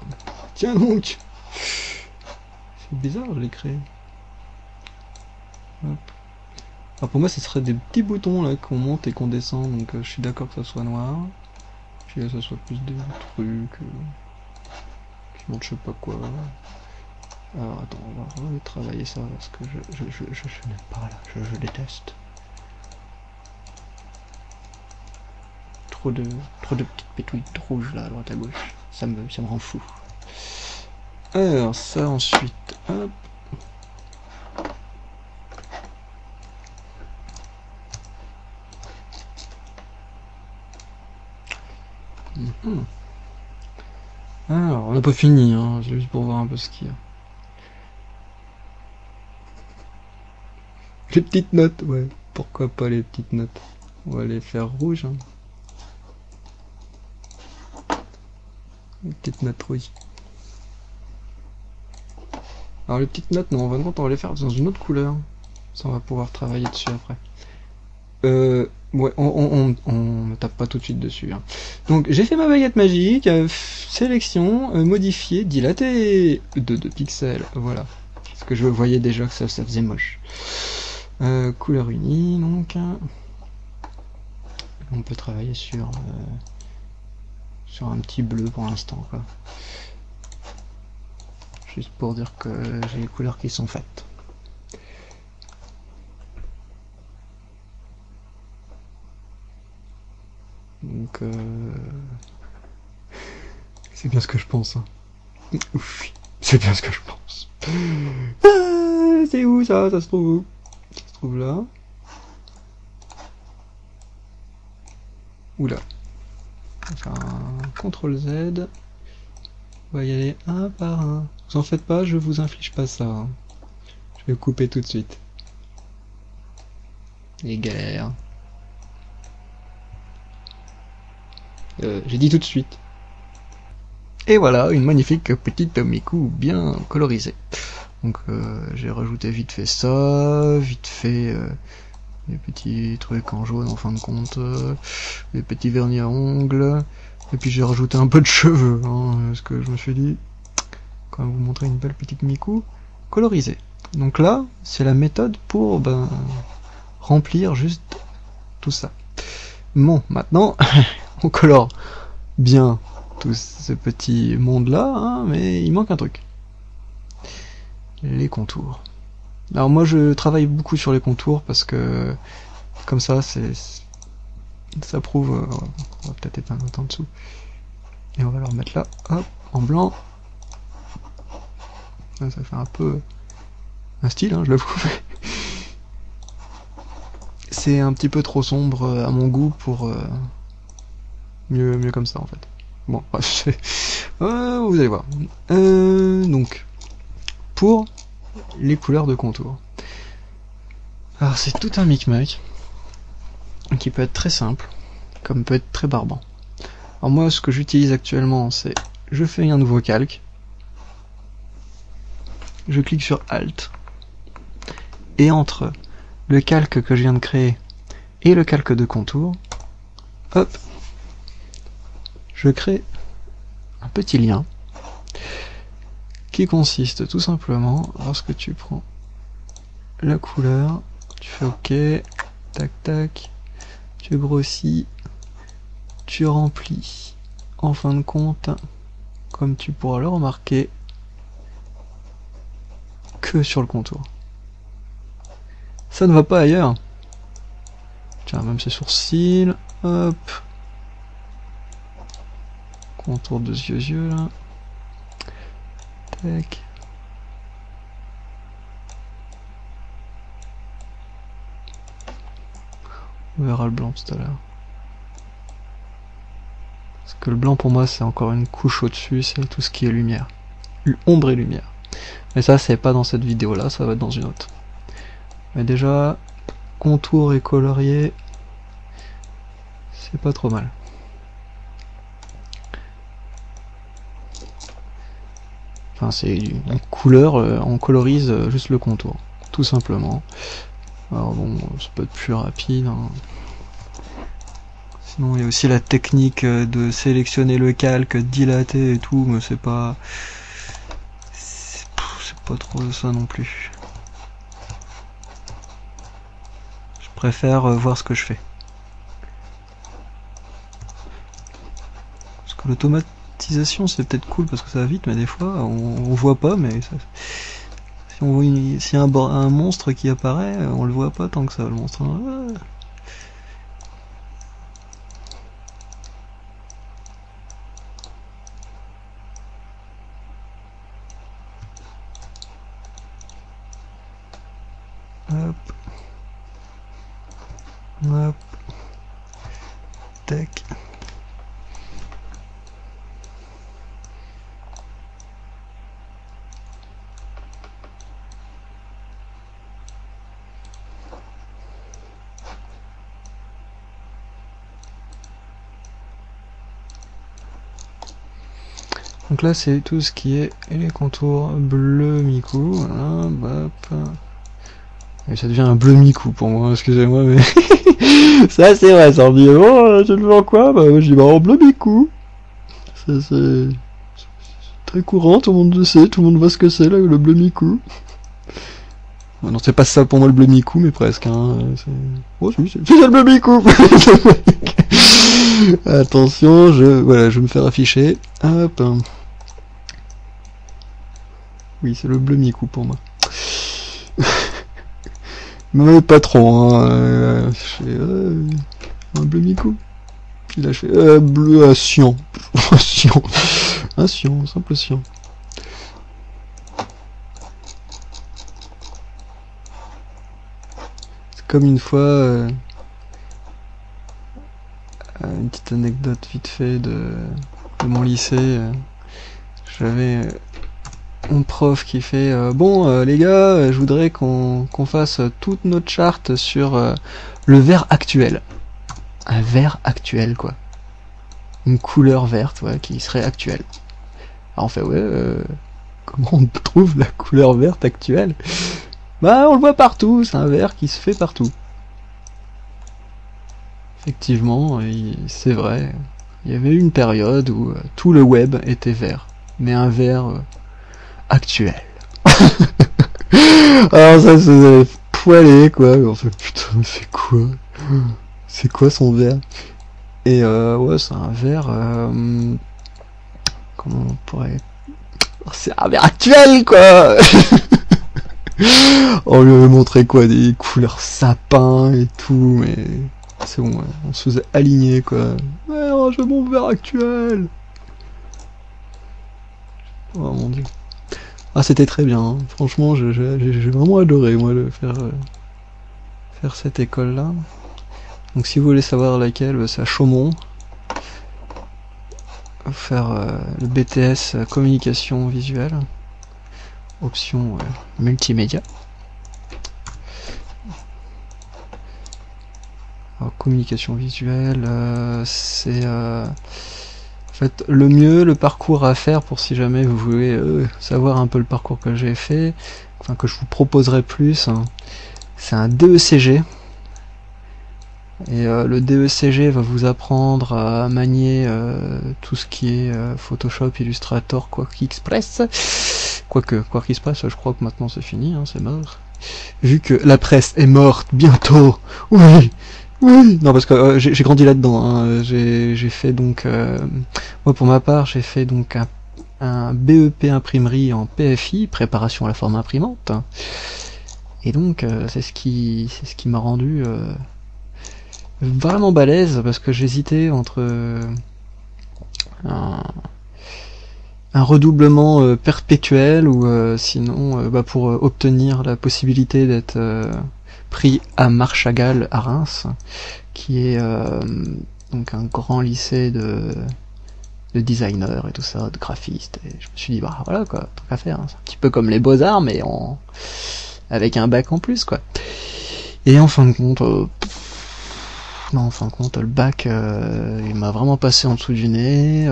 Tiens donc! C'est bizarre, je l'ai créé. Hop. Alors pour moi, ce serait des petits boutons là qu'on monte et qu'on descend, donc je suis d'accord que ça soit noir. Puis là, ça soit plus des trucs qui montent je sais pas quoi. Alors attends, on va retravailler ça parce que je n'aime pas là, je déteste. Trop de petites pétouilles rouges là à droite à gauche, ça me rend fou. Alors ça ensuite, hop. Alors on n'a pas fini, hein, c'est juste pour voir un peu ce qu'il y a. Les petites notes, ouais, pourquoi pas les petites notes. On va les faire rouges. Hein. Les petites notes rouges. Alors les petites notes, non, en fin de compte, on va les faire dans une autre couleur. Ça, on va pouvoir travailler dessus après. Ouais, on ne tape pas tout de suite dessus. Hein. Donc j'ai fait ma baguette magique, sélection, modifier, dilater de 2 pixels, voilà. Parce que je voyais déjà que ça faisait moche. Couleur unie, donc. On peut travailler sur un petit bleu pour l'instant, quoi. Juste pour dire que j'ai les couleurs qui sont faites. Donc c'est bien ce que je pense. Hein. Ouf, c'est bien ce que je pense. Ah, c'est où ça? Ça se trouve où? Ça se trouve là. Oula. On va faire un CTRL Z. On va y aller un par un. Vous en faites pas, je vous inflige pas ça. Hein. Je vais couper tout de suite. Les galères. J'ai dit tout de suite. Et voilà, une magnifique petite Miku bien colorisée. Donc j'ai rajouté vite fait ça, vite fait des petits trucs en jaune en fin de compte, des petits vernis à ongles, et puis j'ai rajouté un peu de cheveux, hein, parce que je me suis dit, quand même vous montrer une belle petite Miku colorisée. Donc là, c'est la méthode pour remplir juste tout ça. Bon, maintenant, on colore bien tout ce petit monde-là, hein, mais il manque un truc. Les contours. Alors moi, je travaille beaucoup sur les contours parce que comme ça, ça prouve. On va peut-être éteindre un temps en dessous. Et on va le remettre là, hop, en blanc. Ça fait un peu un style, hein, je l'avoue. C'est un petit peu trop sombre à mon goût pour mieux comme ça en fait. Bon, bref, vous allez voir. Donc, pour les couleurs de contour. Alors c'est tout un micmac qui peut être très simple, comme peut être très barbant. Alors moi, ce que j'utilise actuellement, c'est je fais un nouveau calque, je clique sur Alt, et entre le calque que je viens de créer et le calque de contour, hop, je crée un petit lien qui consiste tout simplement lorsque tu prends la couleur, tu fais OK, tac tac, tu grossis, tu remplis. En fin de compte, comme tu pourras le remarquer, que sur le contour. Ça ne va pas ailleurs. Tiens, même ses sourcils, hop. Contour de ce yeux là. Tac. On verra le blanc tout à l'heure. Parce que le blanc pour moi c'est encore une couche au-dessus, c'est tout ce qui est lumière. Ombre et lumière. Mais ça c'est pas dans cette vidéo là, ça va être dans une autre. Mais déjà, contour et colorier, c'est pas trop mal. Enfin c'est une couleur, on colorise juste le contour, tout simplement. Alors bon, ça peut être plus rapide, hein. Sinon il y a aussi la technique de sélectionner le calque, dilater et tout, mais c'est pas trop ça non plus. Je préfère voir ce que je fais. Parce que l'automatisation c'est peut-être cool parce que ça va vite, mais des fois on voit pas, mais ça, si on voit s'il y a un monstre qui apparaît, on le voit pas tant que ça, le monstre. Hein. Hop. Hop. Tac. Donc là c'est tout ce qui est les contours bleu Miku, voilà, hop. Et ça devient un bleu Miku pour moi, excusez-moi, mais ça c'est vrai, ça me dit oh tu le veux en quoi? Bah je dis bah en bleu Miku. C'est très courant, tout le monde le sait, tout le monde voit ce que c'est là, le bleu Miku. Bon, non c'est pas ça pour moi le bleu Miku, mais presque, hein. Oh si, c'est le bleu Miku. Attention, je vais me faire afficher. Hop. Oui, c'est le bleu Miku pour moi. Mais pas trop, hein. Un bleu Miku. Il a fait bleu cyan. Cyan. Un cyan, simple cyan. C'est comme une fois. Une petite anecdote vite fait de mon lycée. J'avais mon prof qui fait bon les gars, je voudrais qu'on fasse toute notre charte sur le vert actuel. Un vert actuel quoi. Une couleur verte ouais, qui serait actuelle. Alors on fait ouais, comment on trouve la couleur verte actuelle? Bah on le voit partout, c'est un vert qui se fait partout. Effectivement, c'est vrai, il y avait eu une période où tout le web était vert, mais un vert actuel. Alors ça se faisait poiler quoi, on fait putain c'est quoi? C'est quoi son vert? Et ouais c'est un vert, comment on pourrait... C'est un vert actuel quoi. On lui avait montré quoi, des couleurs sapin et tout, mais c'est bon, ouais. On se faisait aligner quoi. Ouais, oh, j'ai mon vert actuel. Oh mon dieu. Ah c'était très bien, hein. Franchement j'ai vraiment adoré moi de faire cette école là. Donc si vous voulez savoir laquelle, c'est à Chaumont. Faire le BTS communication visuelle. Option multimédia. Alors, communication visuelle, c'est en fait le mieux, le parcours à faire pour si jamais vous voulez savoir un peu le parcours que j'ai fait, enfin que je vous proposerai plus, hein. C'est un DECG. Et le DECG va vous apprendre à manier tout ce qui est Photoshop, Illustrator, Quark Express. Quoique, Quark Express, je crois que maintenant c'est fini, hein, c'est mort. Vu que la presse est morte bientôt. Oui, oui. Non, parce que j'ai grandi là-dedans. Hein. J'ai fait donc... moi, pour ma part, j'ai fait donc un BEP imprimerie en PFI, préparation à la forme imprimante. Et donc, c'est ce qui m'a rendu... vraiment balèze parce que j'hésitais entre un redoublement perpétuel ou sinon pour obtenir la possibilité d'être pris à Marchagall à Reims, qui est donc un grand lycée de designers et tout ça, de graphistes, et je me suis dit bah voilà quoi, tant qu'à faire, hein. C'est un petit peu comme les Beaux-Arts mais avec un bac en plus quoi. Et en fin de compte non, en fin de compte, le bac, il m'a vraiment passé en dessous du nez.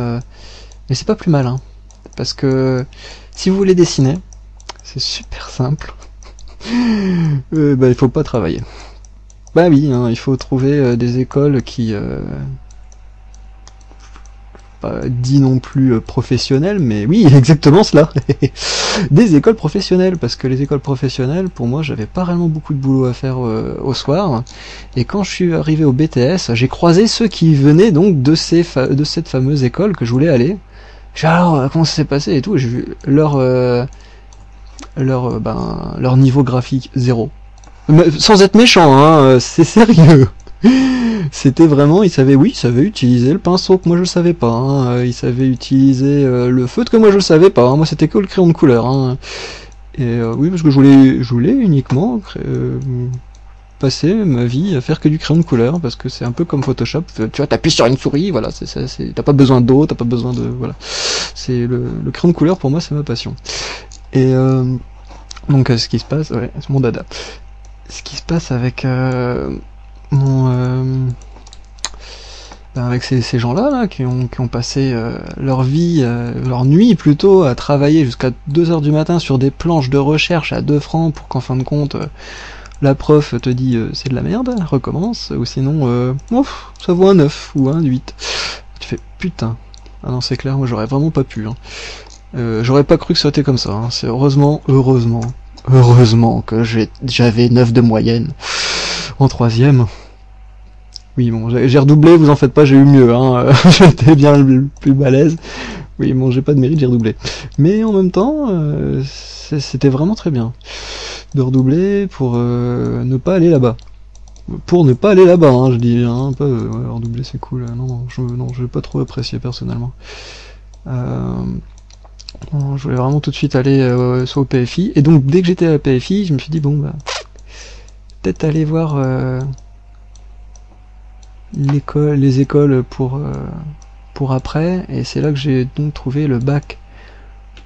Mais c'est pas plus mal, hein. Parce que si vous voulez dessiner, c'est super simple. Bah, il faut pas travailler. Bah oui, hein, il faut trouver des écoles qui... pas dit non plus professionnelles, mais oui, exactement cela. Des écoles professionnelles, parce que les écoles professionnelles, pour moi, j'avais pas réellement beaucoup de boulot à faire au soir. Et quand je suis arrivé au BTS, j'ai croisé ceux qui venaient donc de cette fameuse école que je voulais aller. J'ai alors comment ça s'est passé et tout. J'ai vu leur niveau graphique zéro. Mais, sans être méchant, hein, c'est sérieux. C'était vraiment, ils savaient utiliser le pinceau que moi je savais pas, hein. Ils savaient utiliser le feutre que moi je savais pas, hein. Moi c'était que le crayon de couleur, hein. Et oui, parce que je voulais uniquement passer ma vie à faire que du crayon de couleur, parce que c'est un peu comme Photoshop, tu vois, t'appuies sur une souris, voilà, t'as pas besoin d'eau, t'as pas besoin de, voilà. C'est le crayon de couleur pour moi c'est ma passion. Et donc ce qui se passe, ouais, c'est mon dada. Ce qui se passe avec avec ces gens-là là, qui ont passé leur vie, leur nuit plutôt, à travailler jusqu'à 2h du matin sur des planches de recherche à 2 francs pour qu'en fin de compte la prof te dit c'est de la merde, recommence, ou sinon ça vaut un 9 ou un 8. Tu fais putain. Ah non c'est clair, moi j'aurais vraiment pas pu. Hein. J'aurais pas cru que ça était comme ça. Hein. C'est heureusement que j'avais 9 de moyenne en 3ème. Oui, bon, j'ai redoublé, vous en faites pas, j'ai eu mieux, hein. J'étais bien le plus balèze. Oui, bon, j'ai pas de mérite, j'ai redoublé. Mais en même temps, c'était vraiment très bien de redoubler pour ne pas aller là-bas. Pour ne pas aller là-bas, hein, je dis, hein, pas ouais, redoubler c'est cool. Non, je vais pas trop apprécier personnellement. Je voulais vraiment tout de suite aller soit au PFI. Et donc, dès que j'étais à la PFI, je me suis dit, bon, bah, peut-être aller voir les écoles pour après, et c'est là que j'ai donc trouvé le bac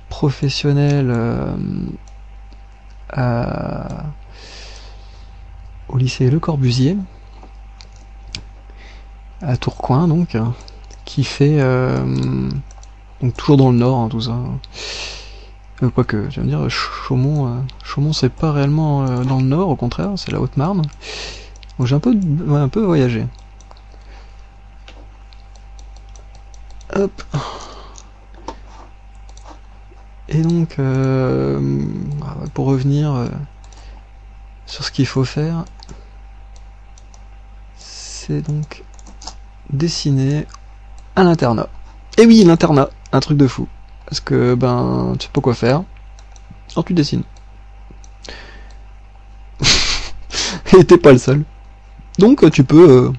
professionnel au lycée Le Corbusier à Tourcoing donc, qui fait Donc toujours dans le nord, hein, tout ça. Quoique, tu vas me dire, Chaumont c'est pas réellement dans le nord, au contraire, c'est la Haute-Marne. Donc j'ai un peu voyagé. Hop. Et donc, pour revenir sur ce qu'il faut faire, c'est donc dessiner à l'internat. Et oui, l'internat, un truc de fou. Parce que, tu sais pas quoi faire, alors tu dessines. Et t'es pas le seul. Donc tu peux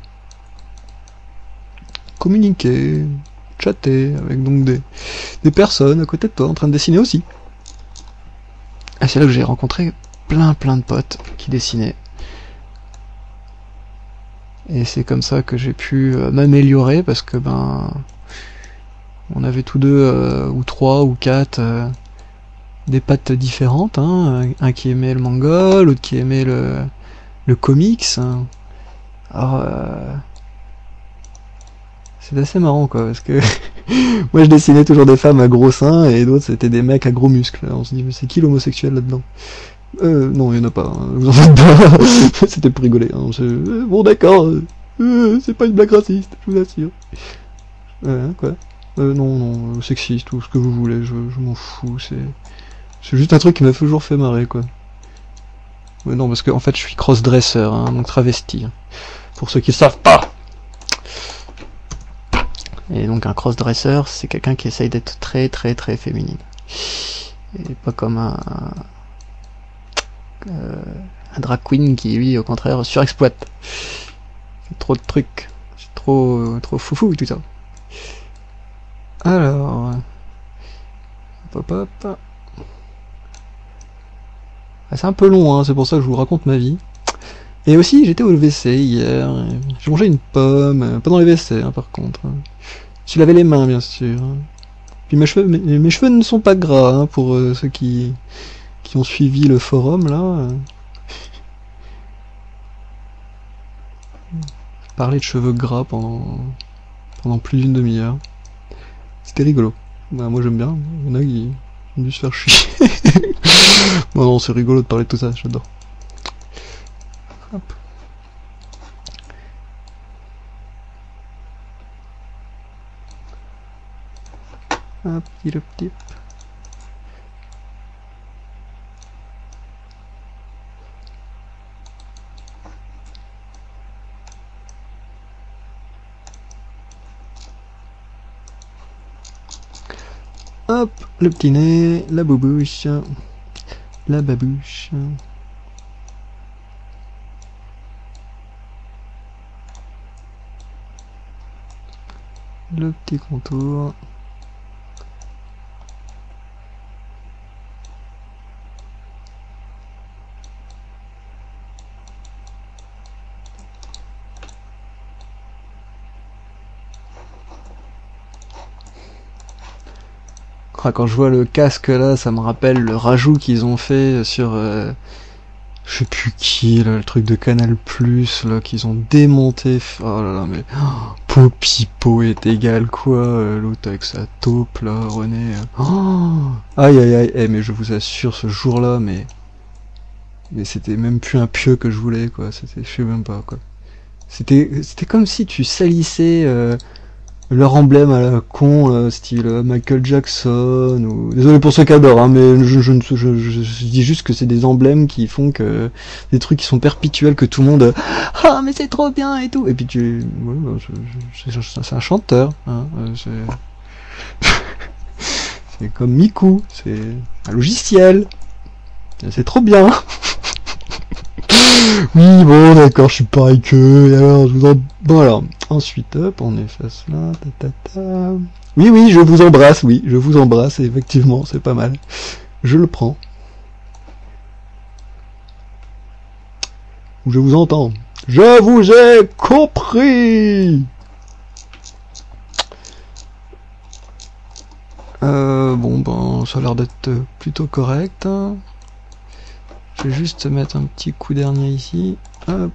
communiquer, chatter avec donc des personnes à côté de toi en train de dessiner aussi. Et c'est là que j'ai rencontré plein de potes qui dessinaient. Et c'est comme ça que j'ai pu m'améliorer parce que on avait tous deux ou trois ou quatre des pattes différentes, hein. Un qui aimait le manga, l'autre qui aimait le comics. Alors c'est assez marrant quoi, parce que moi je dessinais toujours des femmes à gros seins et d'autres c'était des mecs à gros muscles. Alors, on se dit mais c'est qui l'homosexuel là-dedans? Non, il y en a pas, hein. Vous en faites pas. C'était pour rigoler, hein. Bon d'accord, c'est pas une blague raciste, je vous assure. Quoi? Non, sexiste, tout ce que vous voulez, je m'en fous, c'est juste un truc qui m'a toujours fait marrer, quoi. Ouais, non, parce que en fait, je suis cross-dresser, hein, donc travesti. Pour ceux qui le savent pas. Et donc un cross-dresser, c'est quelqu'un qui essaye d'être très féminine. Et pas comme un drag queen qui, lui, au contraire, surexploite. C'est trop de trucs. C'est trop foufou, tout ça. Alors... Hop. C'est un peu long, hein, c'est pour ça que je vous raconte ma vie. Et aussi, j'étais au WC hier. J'ai mangé une pomme, pas dans les WC, hein, par contre. Je lavais les mains, bien sûr. Puis mes cheveux ne sont pas gras, hein, pour ceux qui ont suivi le forum, là. Parler de cheveux gras pendant plus d'une demi-heure. C'était rigolo. Moi j'aime bien, il y en a qui ont dû se faire chier. Non, c'est rigolo de parler de tout ça, j'adore. Hop. Hop, tip. Hop, le petit nez, la boubouche, la babouche. Le petit contour. Quand je vois le casque là, ça me rappelle le rajout qu'ils ont fait sur je sais plus qui là, le truc de Canal Plus là qu'ils ont démonté. Oh là là, mais Popipo est égal quoi, l'autre avec sa taupe là, René. Aïe, mais je vous assure ce jour-là, mais c'était même plus un pieu que je voulais quoi, c'était, je sais même pas quoi. C'était comme si tu salissais leur emblème à la con, style Michael Jackson, ou... Désolé pour ceux qui adorent, hein, mais je dis juste que c'est des emblèmes qui font que... Des trucs qui sont perpétuels, que tout le monde... Ah, mais c'est trop bien, et tout. Et puis c'est un chanteur, hein, c'est comme Miku, c'est un logiciel. C'est trop bien. Oui, bon, d'accord, je suis pareil que... Alors, je vous en... Bon, alors, ensuite, hop, on efface là, Oui, je vous embrasse, effectivement, c'est pas mal. Je le prends. Je vous entends. Je vous ai compris. Ça a l'air d'être plutôt correct. Je vais juste mettre un petit coup dernier ici. Hop.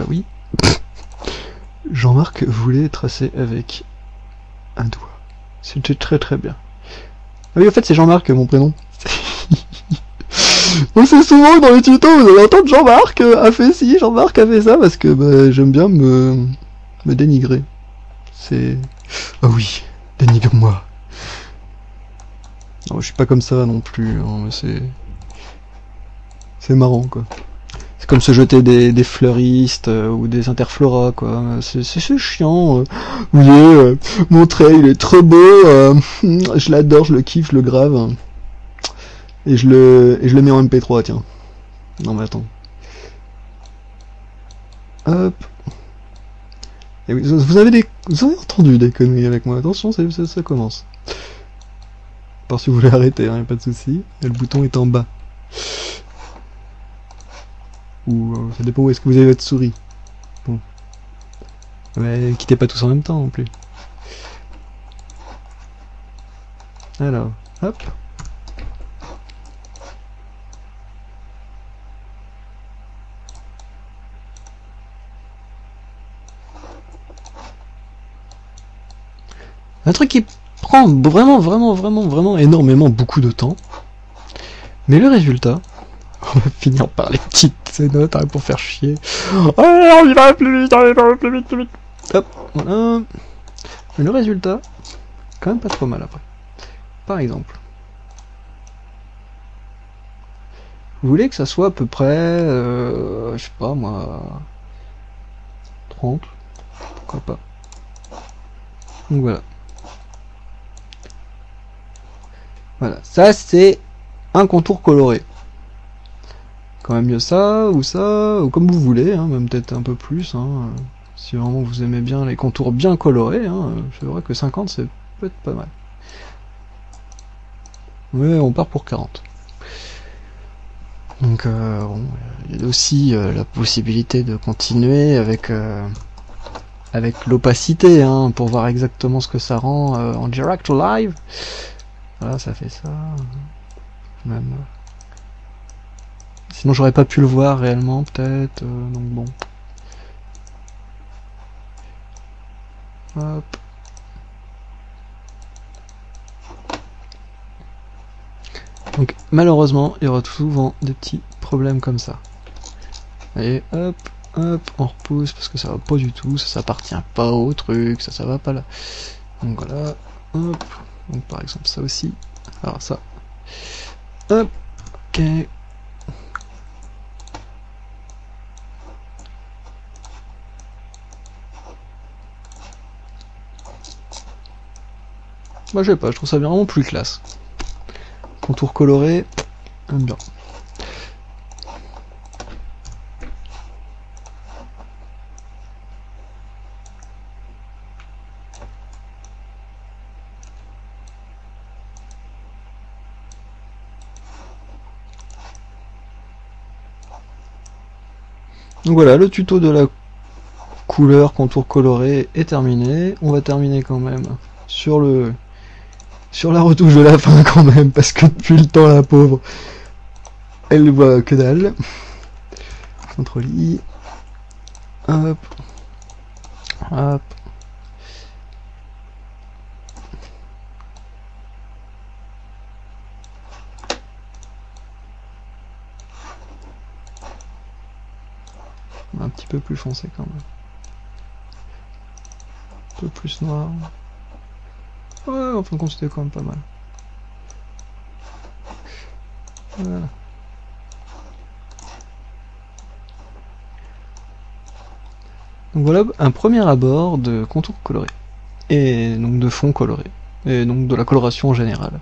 Oui. Jean-Marc voulait tracer avec un doigt. C'était très très bien. Ah oui, en fait, c'est Jean-Marc, mon prénom. Donc c'est souvent dans les tutos, vous allez entendre Jean-Marc a fait ci, Jean-Marc a fait ça, parce que bah, j'aime bien me dénigrer. C'est... Ah oui, dénigre-moi. Non, je suis pas comme ça non plus, hein, mais c'est marrant, quoi. C'est comme se jeter des fleuristes ou des interfloras, quoi. C'est chiant. Oui, mon trait, il est trop beau. Je l'adore, je le kiffe, je le grave. Et je le mets en MP3, tiens. Non mais attends. Hop. Et oui, vous avez entendu des conneries avec moi. Attention, ça commence. À part si vous voulez arrêter, hein, y a pas de souci. Et le bouton est en bas. Ou ça dépend où est-ce que vous avez votre souris. Bon. Mais quittez pas tous en même temps non plus. Alors, hop. Un truc qui prend vraiment énormément beaucoup de temps. Mais le résultat, on va finir par les petites notes hein, pour faire chier. Allez, on y va plus vite, allez, plus vite, plus vite. Hop, voilà. Mais le résultat, quand même pas trop mal après. Par exemple, vous voulez que ça soit à peu près, je sais pas moi, 30, pourquoi pas. Donc voilà. Voilà, ça c'est un contour coloré. Quand même mieux ça, ou comme vous voulez, hein, même peut-être un peu plus, hein, si vraiment vous aimez bien les contours bien colorés, hein, c'est vrai que 50 c'est peut-être pas mal. Mais on part pour 40. Donc bon, il y a aussi la possibilité de continuer avec l'opacité, hein, pour voir exactement ce que ça rend en direct live. Voilà, ça fait ça. Même. Sinon j'aurais pas pu le voir réellement peut-être, donc bon. Hop. Donc malheureusement il y aura souvent des petits problèmes comme ça. Et hop, hop, on repousse parce que ça va pas du tout, ça s'appartient pas au truc, ça va pas là. Donc voilà, hop, donc par exemple ça aussi, alors ça, hop, ok. Moi je sais pas, je trouve ça vraiment plus classe. Contour coloré, j'aime bien. Donc voilà, le tuto de la couleur contour coloré est terminé. On va terminer quand même sur la retouche de la fin quand même, parce que depuis le temps la pauvre, elle voit que dalle. CTRL I. Hop. Hop. Un petit peu plus foncé quand même. Un peu plus noir. Ouais, en fin de compte c'était quand même pas mal. Voilà. Donc voilà un premier abord de contour coloré. Et donc de fond coloré. Et donc de la coloration en général.